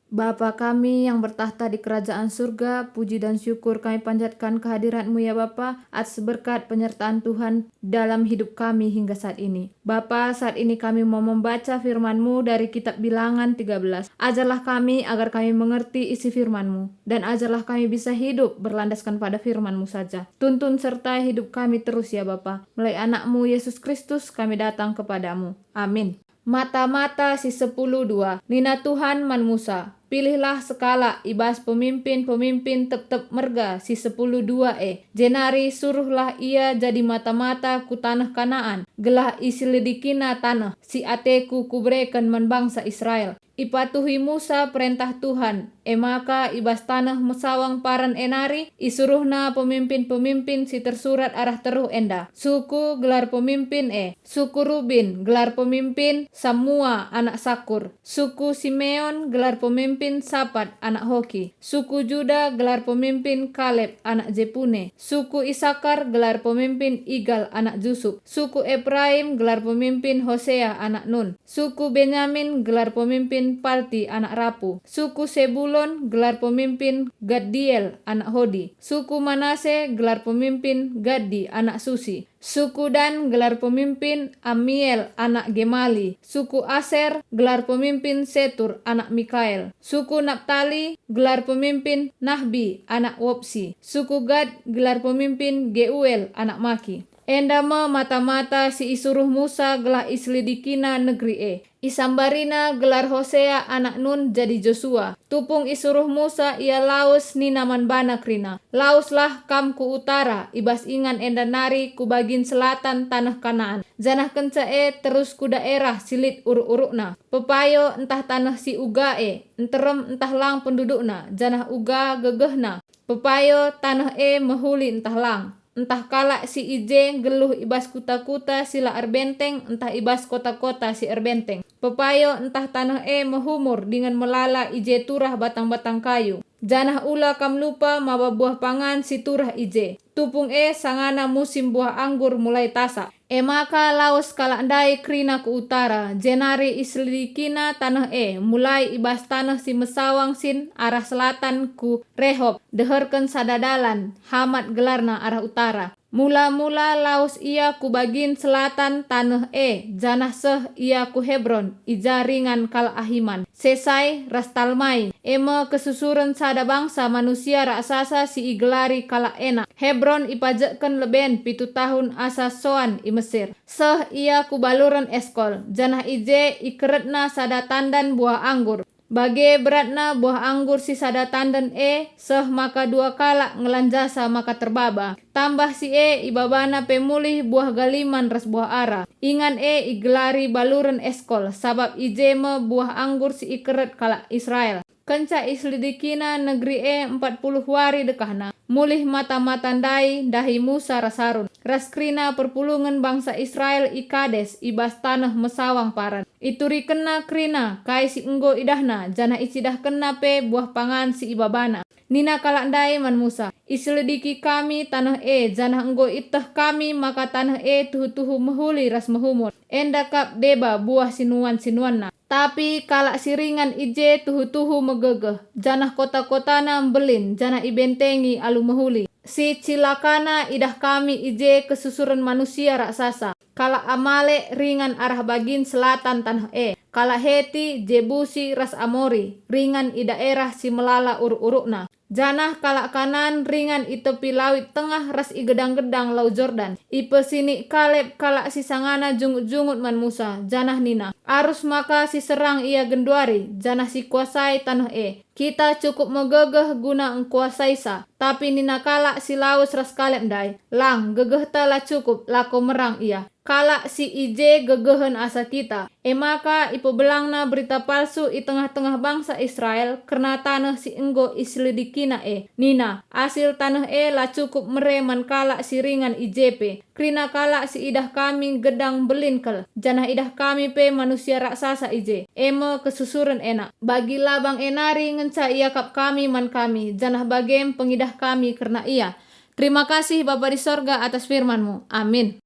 Bapa kami yang bertahta di kerajaan surga, puji dan syukur kami panjatkan kehadirat-Mu ya Bapa, atas berkat penyertaan Tuhan dalam hidup kami hingga saat ini. Bapa, saat ini kami mau membaca firman-Mu dari kitab Bilangan 13. Ajarlah kami agar kami mengerti isi firman-Mu, dan ajarlah kami bisa hidup berlandaskan pada firman-Mu saja. Tuntun sertai hidup kami terus ya Bapa. Melalui anak-Mu Yesus Kristus kami datang kepadamu. Amin. Mata-mata si 10:2. Nina Tuhan man Musa, pilihlah sekala ibas pemimpin-pemimpin tetap merga si 10:2 Jenari suruhlah ia jadi mata-mata ku tanah Kanaan, gelah isilidikina tanah, si ateku kubrekan man bangsa Israel. Ipatuhi Musa perintah Tuhan, maka ibas tanah mesawang paran enari, isuruhna pemimpin-pemimpin si tersurat arah teruh enda. Suku gelar pemimpin suku Rubin gelar pemimpin Samua anak Sakur. Suku Simeon gelar pemimpin Sapat anak Hoki. Suku Juda gelar pemimpin Kaleb anak Jepune. Suku Isakar gelar pemimpin Igal anak Jusuf. Suku Efraim gelar pemimpin Hosea anak Nun. Suku Benyamin gelar pemimpin Palti anak Rapu. Suku Sebulon gelar pemimpin Gaddiel anak Hodi. Suku Manase gelar pemimpin Gaddi anak Susi. Suku Dan gelar pemimpin Amiel anak Gemali. Suku Aser gelar pemimpin Setur anak Mikael. Suku Naptali gelar pemimpin Nahbi anak Wopsi. Suku Gad gelar pemimpin Geuel anak Maki. Endama mata-mata si isuruh Musa gelah islidikina negeri Isambarina gelar Hosea anak Nun jadi Joshua. Tupung isuruh Musa ia laus ni naman bana krina. Lauslah kam ku utara, ibas ingan enda nari ku bagin selatan tanah Kanaan. Janah kenca terus ku daerah silit uruk-urukna. Pepayo entah tanah si uga enterem entah lang pendudukna. Janah uga gegehna. Pepayo tanah mehuli entah lang. Entah kala si ije geluh ibas kuta-kuta sila erbenteng, entah ibas kota-kota si erbenteng. Pepayo entah tanah mehumur dengan melala ije turah batang-batang kayu. Janah ula kam lupa maba buah pangan si turah ije. Tupung sangana musim buah anggur mulai tasak. Maka laos kalandai krina ke utara, jenari islidikina tanah mulai ibas tanah si mesawang sin arah selatan ku Rehob, deherken sadadalan, hamat gelarna arah utara. Mula-mula laos ia ku bagin selatan tanah janah seh ia ku Hebron, ijaringan kal Ahiman. Sesai rastalmai, kesusuran sada bangsa manusia raksasa si igelari kala enak. Hebron ipajekan leben 7 tahun asa soan i Mesir. Seh ia ku baluran eskol, janah ije ikeretna sada tandan buah anggur. Bage beratna buah anggur si sada tandan seh maka 2 kala ngelanjasa maka terbaba. Tambah si ibabana pemulih buah galiman ras buah ara. Ingan igelari baluran eskol, sabab ijeme buah anggur si ikeret kala Israel. Kenca islidikina negeri 40 hari dekahna. Mulih mata-mata dahi Musa rasarun. Raskrina perpulungan bangsa Israel ikades ibas tanah mesawang paran. Ituri kena krina kai si enggo idahna, jana isidah kena pe buah pangan si ibabana. Nina kalandai man Musa, iselidiki kami tanah jana enggo itah kami maka tanah tuhu-tuhu mehuli ras mehumur. Enda kap beba buah sinuan-sinuanna. Tapi kalak siringan ije tuhu-tuhu megegeh, janah kota-kotana belin, janah ibentengi alu mehuli. Si cilakana idah kami ije kesusuran manusia raksasa. Kalak Amale ringan arah bagin selatan tanah Kalak Heti, Jebusi, ras Amori, ringan i daerah si melala uruk-urukna. Janah kalak kanan ringan i tepi lawit tengah ras i gedang-gedang lau Jordan. I pesini Kaleb kalak si sangana jungut-jungut man Musa, janah nina. Arus maka si serang ia genduari, janah si kuasai tanah Kita cukup megegeh guna engkuasai sa. Tapi nina kalak si laus ras Kaleb dai. Lang gegeh tala cukup lako merang ia. Kalak si ije gegehen asa kita. Maka ipebelangna berita palsu i tengah-tengah bangsa Israel karena tanah si enggo iselidikina Nina, asil tanah la cukup mereman kalak si ringan ijepe. Krina kalak si idah kami gedang belinkel. Janah idah kami pe manusia raksasa ije. Kesusuran enak. Bagi labang enari ngenca ia kap kami man kami. Janah bagem pengidah kami karena ia. Terima kasih Bapa di sorga atas firman-Mu. Amin.